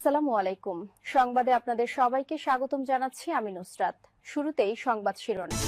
আসসালামু আলাইকুম। সংবাদে আপনাদের সবাইকে স্বাগতম জানাচ্ছি আমি নুসরাত। শুরুতেই সংবাদ শিরোনাম।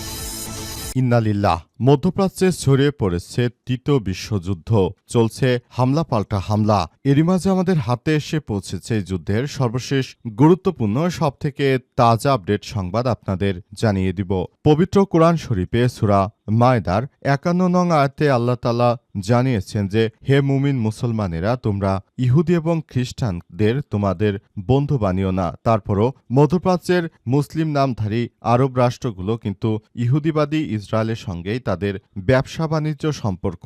ইন্নালিল্লাহ। মধ্যপ্রাচ্যে ছড়িয়ে পড়েছে তৃতীয় বিশ্বযুদ্ধ। চলছে হামলা পাল্টা হামলা। এরই মাঝে আমাদের হাতে এসে পৌঁছেছে এই যুদ্ধের সর্বশেষ গুরুত্বপূর্ণ সবথেকে তাজা আপডেট সংবাদ আপনাদের জানিয়ে দিব। পবিত্র কোরআন শরীফে সূরা মায়দার ৫১ নং আয়াতে আল্লাহ তাআলা জানিয়েছেন যে, হে মুমিন মুসলমানেরা, তোমরা ইহুদি এবং খ্রিস্টানদের তোমাদের বন্ধু বানিও না। তারপরও মধ্যপ্রাচ্যের মুসলিম নামধারী আরব রাষ্ট্রগুলো কিন্তু ইহুদিবাদী ইসরায়েলের সঙ্গেই তাদের ব্যবসা বাণিজ্য সম্পর্ক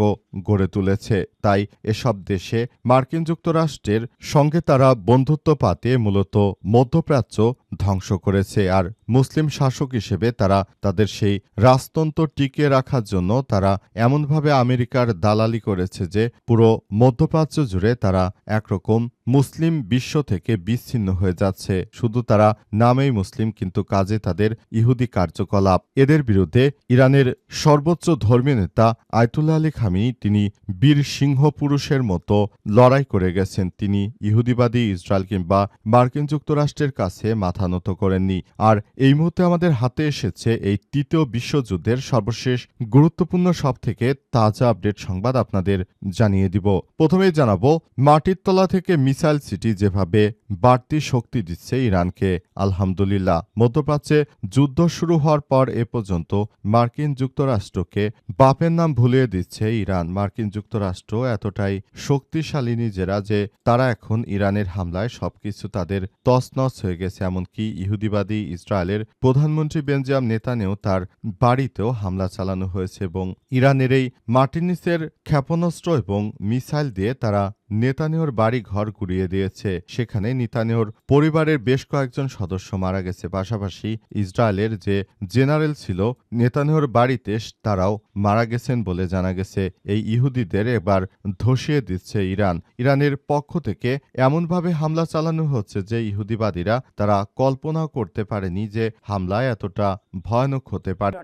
গড়ে তুলেছে। তাই এসব দেশে মার্কিন যুক্তরাষ্ট্রের সঙ্গে তারা বন্ধুত্ব পাতে মূলত মধ্যপ্রাচ্য ধ্বংস করেছে। আর মুসলিম শাসক হিসেবে তারা তাদের সেই রাজতন্ত্র টিকিয়ে রাখার জন্য তারা এমনভাবে আমেরিকার দালালি করেছে যে পুরো মধ্যপ্রাচ্য জুড়ে তারা একরকম মুসলিম বিশ্ব থেকে বিচ্ছিন্ন হয়ে যাচ্ছে। শুধু তারা নামেই মুসলিম, কিন্তু কাজে তাদের ইহুদি কার্যকলাপ। এদের বিরুদ্ধে ইরানের সর্বোচ্চ ধর্মীয় নেতা আয়তুল্লাহ আলী খামেনি তিনি বীর সিংহ পুরুষের মতো লড়াই করে গেছেন। তিনি ইহুদিবাদী ইসরায়েল কিংবা মার্কিন যুক্তরাষ্ট্রের কাছে মাথা নত করেননি। আর এই মুহূর্তে আমাদের হাতে এসেছে এই তৃতীয় বিশ্বযুদ্ধের সর্বশেষ গুরুত্বপূর্ণ সবথেকে তাজা আপডেট সংবাদ আপনাদের জানিয়ে দিব। প্রথমেই জানাবো, মাটির তলা থেকে মিসাইল সিটি যেভাবে বাড়তি শক্তি দিচ্ছে ইরানকে। আলহামদুলিল্লাহ, মধ্যপ্রাচ্যে যুদ্ধ শুরু হওয়ার পর এ পর্যন্ত মার্কিন যুক্তরাষ্ট্রকে বাপের নাম ভুলিয়ে দিচ্ছে ইরান। মার্কিন যুক্তরাষ্ট্র এতটাই শক্তিশালী নিজেরা যে তারা এখন ইরানের হামলায় সবকিছু তাদের তছনছ হয়ে গেছে। এমনকি ইহুদিবাদী ইসরায়েলের প্রধানমন্ত্রী বেঞ্জামিন নেতানিয়াহু তার বাড়িতেও হামলা চালানো হয়েছে এবং ইরানের এই মাটির নিচের ক্ষেপণাস্ত্র এবং মিসাইল দিয়ে তারা নেতানিয়াহুর বাড়ি ঘর গুড়িয়ে দিয়েছে। সেখানে নেতানিয়াহুর পরিবারের বেশ কয়েকজন সদস্য মারা গেছে। পাশাপাশি ইসরায়েলের যে জেনারেল ছিল নেতানিয়াহুর বাড়িতে তারাও মারা গেছেন বলে জানা গেছে। এই ইহুদিদের এবার ধসিয়ে দিচ্ছে ইরান। ইরানের পক্ষ থেকে এমনভাবে হামলা চালানো হচ্ছে যে ইহুদিবাদীরা তারা কল্পনাও করতে পারেনি যে হামলা এতটা ভয়ানক হতে পারে।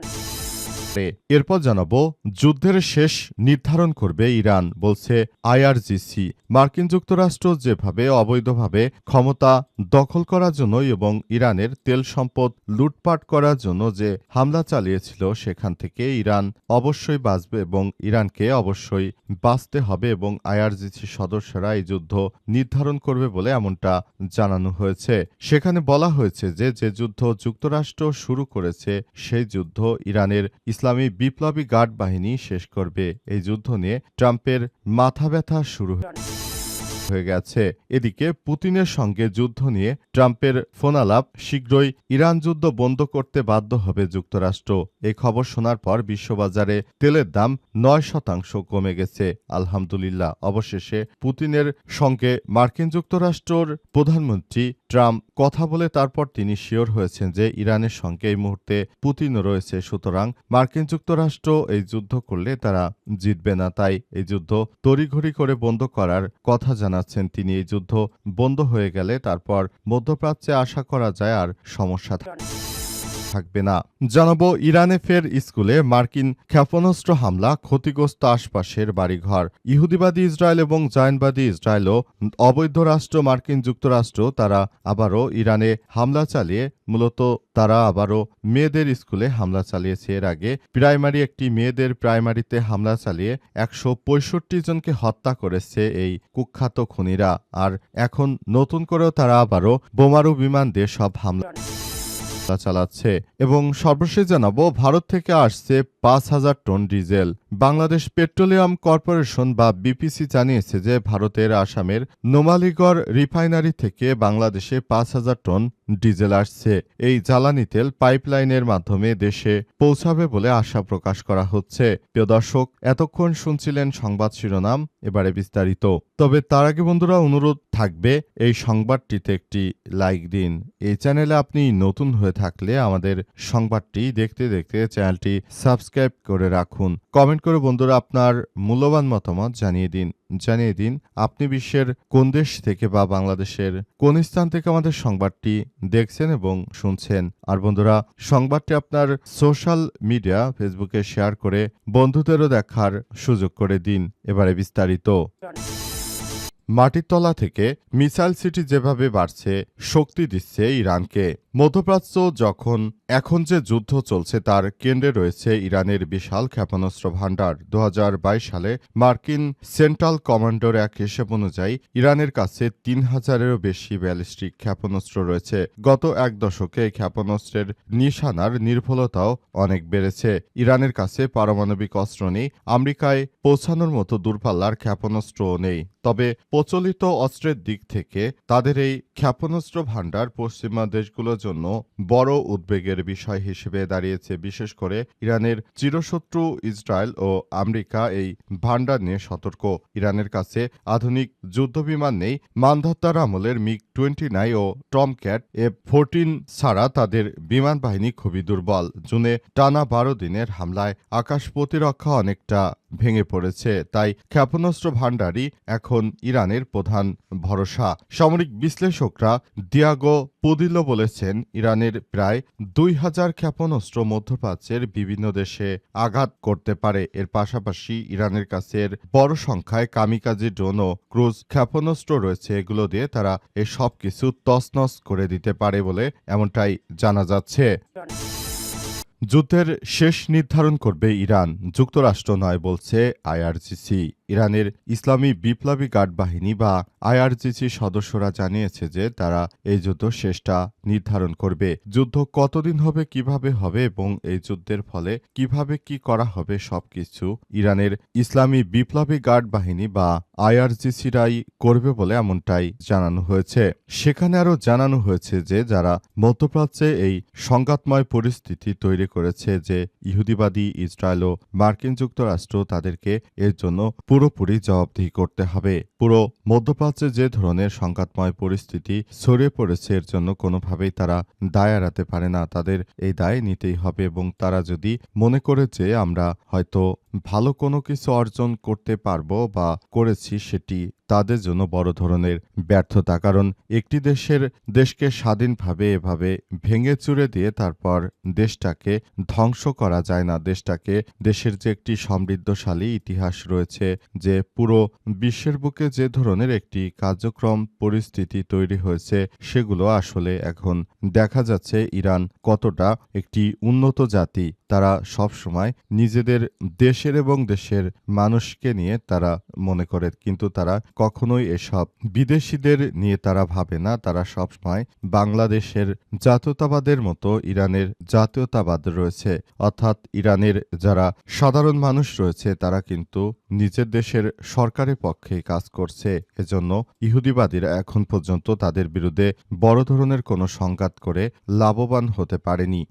এরপর জানাবো, যুদ্ধের শেষ নির্ধারণ করবে ইরান, বলছে আইআরজিসি। মার্কিন যুক্তরাষ্ট্র যেভাবে অবৈধভাবে ক্ষমতা দখল করার জন্য এবং ইরানের তেল সম্পদ লুটপাট করার জন্য যে হামলা চালিয়েছিল, সেখান থেকে ইরান অবশ্যই বাঁচবে এবং ইরানকে অবশ্যই বাঁচতে হবে এবং আইআরজিসি সদস্যরা এই যুদ্ধ নির্ধারণ করবে বলে এমনটা জানানো হয়েছে। সেখানে বলা হয়েছে যে যে যুদ্ধ যুক্তরাষ্ট্র শুরু করেছে সেই যুদ্ধ ইরানের ইসলামী বিপ্লবী গার্ড বাহিনী শেষ করবে। এই যুদ্ধ নিয়ে ট্রাম্পের মাথা ব্যথা শুরু হয়ে গেছে। এদিকে পুতিনের সঙ্গে যুদ্ধ নিয়ে ট্রাম্পের ফোনালাপ, শীঘ্রই ইরান যুদ্ধ বন্ধ করতে বাধ্য হবে যুক্তরাষ্ট্র। এই খবর শোনার পর বিশ্ববাজারে তেলের দাম ৯% কমে গেছে। আলহামদুলিল্লাহ, অবশেষে পুতিনের সঙ্গে মার্কিন যুক্তরাষ্ট্রের প্রধানমন্ত্রী ট্রাম্প কথা বলে তারপর তিনি শিওর হয়েছেন যে ইরানের সঙ্গে এই মুহূর্তে পুতিন রয়েছে। সুতরাং মার্কিন যুক্তরাষ্ট্র এই যুদ্ধ করলে তারা জিতবে না। তাই এই যুদ্ধ তড়িঘড়ি করে বন্ধ করার কথা জানাচ্ছেন তিনি। এই যুদ্ধ বন্ধ হয়ে গেলে তারপর মধ্যপ্রাচ্যে আশা করা যায় আর সমস্যা থাকবে না। জানাবো, ইরানে ফের স্কুলে মার্কিন ক্ষেপণাস্ত্র হামলা, ক্ষতিগ্রস্ত আশপাশের বাড়িঘর। ইহুদিবাদী ইসরায়েল এবং জায়নবাদী ইসরায়েল ও অবৈধ রাষ্ট্র মার্কিন যুক্তরাষ্ট্র তারা আবারও ইরানে হামলা চালিয়ে মূলত তারা আবারও মেয়েদের স্কুলে হামলা চালিয়েছে। এর আগে একটি মেয়েদের প্রাইমারিতে হামলা চালিয়ে ১৬৫ জনকে হত্যা করেছে এই কুখ্যাত খুনিরা। আর এখন নতুন করেও তারা আবারও বোমারু বিমান দিয়ে সব হামলা চালাচ্ছে। এবং সর্বশেষ জানাবো, ভারত থেকে আসছে ৫,০০০ ton diesel. Bangladesh petroleum corporation বা বিপিসি জানিয়েছে যে ভারতের আসামের নোমালীগড় রিফাইনারি থেকে বাংলাদেশে ৫,০০০ টন ডিজেল আসছে। এই জ্বালানি তেল পাইপলাইনের মাধ্যমে দেশে পৌঁছাবে বলে আশা প্রকাশ করা হচ্ছে। প্রিয় দর্শক, এতক্ষণ শুনছিলেন সংবাদ শিরোনাম, এবারে বিস্তারিত। তবে তার আগে বন্ধুরা অনুরোধ থাকবে এই সংবাদটিতে একটি লাইক দিন। এই চ্যানেলে আপনি নতুন হয়ে থাকলে আমাদের সংবাদটি দেখতে দেখতে চ্যানেলটি সাবস্ক্রাইব করে রাখুন। কমেন্ট করে বন্ধুরা আপনার মূল্যবান মতামত জানিয়ে দিন আপনি বিশ্বের কোন দেশ থেকে বা বাংলাদেশের কোন স্থান থেকে আমাদের সংবাদটি দেখছেন এবং শুনছেন। আর বন্ধুরা, সংবাদটি আপনার সোশ্যাল মিডিয়া ফেসবুকে শেয়ার করে বন্ধুদেরও দেখার সুযোগ করে দিন। এবারে বিস্তারিত। মাটির তলা থেকে মিসাইল সিটি যেভাবে বাড়ছে শক্তি দিচ্ছে ইরানকে। মধ্যপ্রাচ্য এখন যে যুদ্ধ চলছে তার কেন্দ্রে রয়েছে ইরানের বিশাল ক্ষেপণাস্ত্র ভাণ্ডার। 2022 সালে মার্কিন সেন্ট্রাল কমান্ডোর এক হিসেব অনুযায়ী ইরানের কাছে 3000-এরও বেশি ব্যালিস্টিক ক্ষেপণাস্ত্র রয়েছে। গত এক দশকে এই ক্ষেপণাস্ত্রের নিশানার নির্ভুলতাও অনেক বেড়েছে। ইরানের কাছে পারমাণবিক অস্ত্র নেই, আমেরিকায় পৌঁছানোর মতো দূরপাল্লার ক্ষেপণাস্ত্রও নেই। তবে প্রচলিত অস্ত্রের দিক থেকে তাদের এই ক্ষেপণাস্ত্র ভাণ্ডার পশ্চিমা দেশগুলোর জন্য বড় উদ্বেগের বিষয় হিসেবে দাঁড়িয়েছে। বিশেষ করে ইরানের চিরশত্রু ইসরায়েল ও আমেরিকা এই ভাণ্ডার নিয়ে সতর্ক। ইরানের কাছে আধুনিক যুদ্ধবিমান নেই, মানধাত্তার আমলের মিগ-29 ও টমক্যাট F-14 ছাড়া তাদের বিমান বাহিনী খুবই দুর্বল। জুনে টানা 12 দিনের হামলায় আকাশ প্রতিরক্ষা অনেকটা ভেঙে পড়েছে। তাই ক্ষেপণাস্ত্র ভাণ্ডারই এখন ইরানের প্রধান ভরসা। সামরিক বিশ্লেষকরা দিয়াগো পুদিলো বলেছেন, ইরানের প্রায় 2000 ক্ষেপণাস্ত্র মধ্যপ্রাচ্যের বিভিন্ন দেশে আঘাত করতে পারে। এর পাশাপাশি ইরানের কাছে বড় সংখ্যায় কামিকাজি ড্রোন ও ক্রুজ ক্ষেপণাস্ত্র রয়েছে। এগুলো দিয়ে তারা এই সব কিছু তছনছ করে দিতে পারে বলে এমনটাই জানা যাচ্ছে। যুদ্ধের শেষ নির্ধারণ করবে ইরান, যুক্তরাষ্ট্র নয় বলছে আইআরজিসি। ইরানের ইসলামী বিপ্লবী গার্ড বাহিনী বা আইআরজিসি সদস্যরা জানিয়েছে যে তারা এই যুদ্ধ শেষটা নির্ধারণ করবে। যুদ্ধ কতদিন হবে, কিভাবে হবে এবং এই যুদ্ধের ফলে কিভাবে কি করা হবে সবকিছু ইরানের ইসলামী বিপ্লবী গার্ড বাহিনী বা আইআরজিসিরাই করবে বলে এমনটাই জানানো হয়েছে। সেখানে আরও জানানো হয়েছে যে যারা মধ্যপ্রাচ্যে এই সংঘাতময় পরিস্থিতি তৈরি করেছে, যে ইহুদিবাদী ইসরায়েল ও মার্কিন যুক্তরাষ্ট্র, তাদেরকে এর জন্য পুরোপুরি জবাবদিহি করতে হবে। পুরো মধ্যপ্রাচ্যে যে ধরনের সংঘাতময় পরিস্থিতি ছড়িয়ে পড়েছে এর জন্য কোনোভাবেই তারা দায় এড়াতে পারে না, তাদের এই দায় নিতেই হবে। এবং তারা যদি মনে করে যে আমরা হয়তো ভালো কোনো কিছু অর্জন করতে পারবো বা করেছি, সেটি তাদের জন্য বড় ধরনের ব্যর্থতা। কারণ একটি দেশকে স্বাধীনভাবে এভাবে ভেঙে চুরে দিয়ে তারপর দেশটাকে ধ্বংস করা যায় না। দেশের যে একটি সমৃদ্ধশালী ইতিহাস রয়েছে, যে পুরো বিশ্বের বুকে যে ধরনের একটি কার্যক্রম পরিস্থিতি তৈরি হয়েছে, সেগুলো আসলে এখন দেখা যাচ্ছে ইরান কতটা একটি উন্নত জাতি। তারা সবসময় নিজেদের দেশের এবং দেশের মানুষকে নিয়ে তারা মনে করে, কিন্তু তারা কখনোই এসব বিদেশিদের নিয়ে তারা ভাবে না। তারা সবসময় বাংলাদেশের জাতীয়তাবাদের মতো ইরানের জাতীয়তাবাদ রয়েছে, অর্থাৎ ইরানের যারা সাধারণ মানুষ রয়েছে তারা কিন্তু নিজের দেশের সরকারের পক্ষে কাজ করছে। এজন্য ইহুদিবাদীরা এখন পর্যন্ত তাদের বিরুদ্ধে বড় ধরনের কোনো সংঘাত করে লাভবান হতে পারেনি।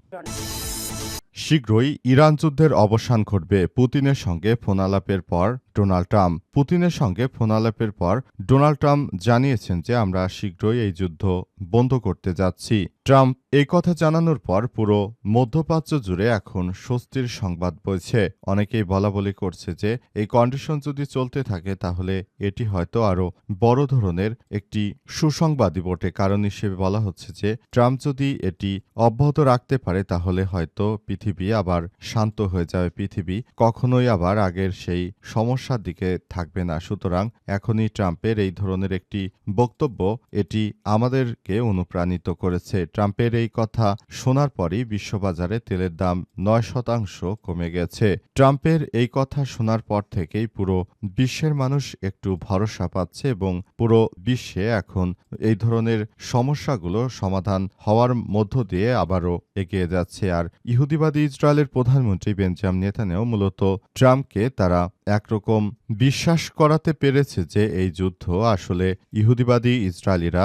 শীঘ্রই ইরান যুদ্ধের অবসান ঘটবে, পুতিনের সঙ্গে ফোনালাপের পর ডোনাল্ড ট্রাম্প। পুতিনের সঙ্গে ফোনালাপের পর ডোনাল্ড ট্রাম্প জানিয়েছেন যে আমরা শীঘ্রই এই যুদ্ধ বন্ধ করতে যাচ্ছি। ট্রাম্প এই কথা জানানোর পর পুরো মধ্যপ্রাচ্য জুড়ে এখন স্বস্তির সংবাদ বইছে। অনেকেই বলাবলি করছে যে এই কন্ডিশন যদি চলতে থাকে তাহলে এটি হয়তো আরও বড় ধরনের একটি সুসংবাদই বটে। কারণ হিসেবে বলা হচ্ছে যে ট্রাম্প যদি এটি অব্যাহত রাখতে পারে তাহলে হয়তো পৃথিবী আবার শান্ত হয়ে যাবে, পৃথিবী কখনোই আবার আগের সেই সমস্যার দিকে থাকবে না। সুতরাং এখনই ট্রাম্পের এই ধরনের একটি বক্তব্য এটি আমাদেরকে অনুপ্রাণিত করেছে। ট্রাম্পের এই কথা শোনার পরই বিশ্ববাজারে তেলের দাম 9% কমে গেছে। ট্রাম্পের এই কথা শোনার পর থেকেই পুরো বিশ্বের মানুষ একটু ভরসা পাচ্ছে এবং পুরো বিশ্বে এখন এই ধরনের সমস্যাগুলো সমাধান হওয়ার মধ্য দিয়ে আবারও এগিয়ে যাচ্ছে। আর ইহুদিবাদী ইসরায়েলের প্রধানমন্ত্রী বেঞ্জামিন নেতানিয়াহু মূলত ট্রাম্পকে তারা একরকম বিশ্বাস করাতে পেরেছে যে এই যুদ্ধ আসলে ইহুদিবাদী ইসরায়েলিরা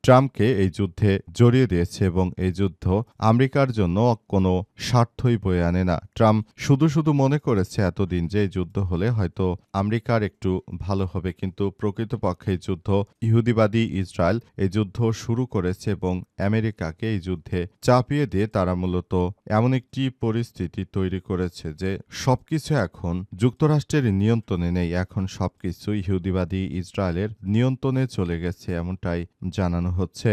ট্রাম্পকে এই যুদ্ধে জড়িয়ে দিয়েছে এবং এই যুদ্ধ আমেরিকার জন্য কোনো স্বার্থই বয়ে আনে না। ট্রাম্প শুধু মনে করেছে এতদিন যে এই যুদ্ধ হলে হয়তো আমেরিকার একটু ভালো হবে, কিন্তু প্রকৃতপক্ষে এই যুদ্ধ ইহুদিবাদী ইসরায়েল এই যুদ্ধ শুরু করেছে এবং আমেরিকাকে এই যুদ্ধে চাপিয়ে দিয়ে তারা মূলত এমন একটি পরিস্থিতি তৈরি করেছে যে সবকিছু এখন যুক্তরাষ্ট্রের নিয়ন্ত্রণে নেই। এখন সবকিছু ইহুদিবাদী ইসরায়েলের নিয়ন্ত্রণে চলে গেছে, এমনটাই জানানো হচ্ছে।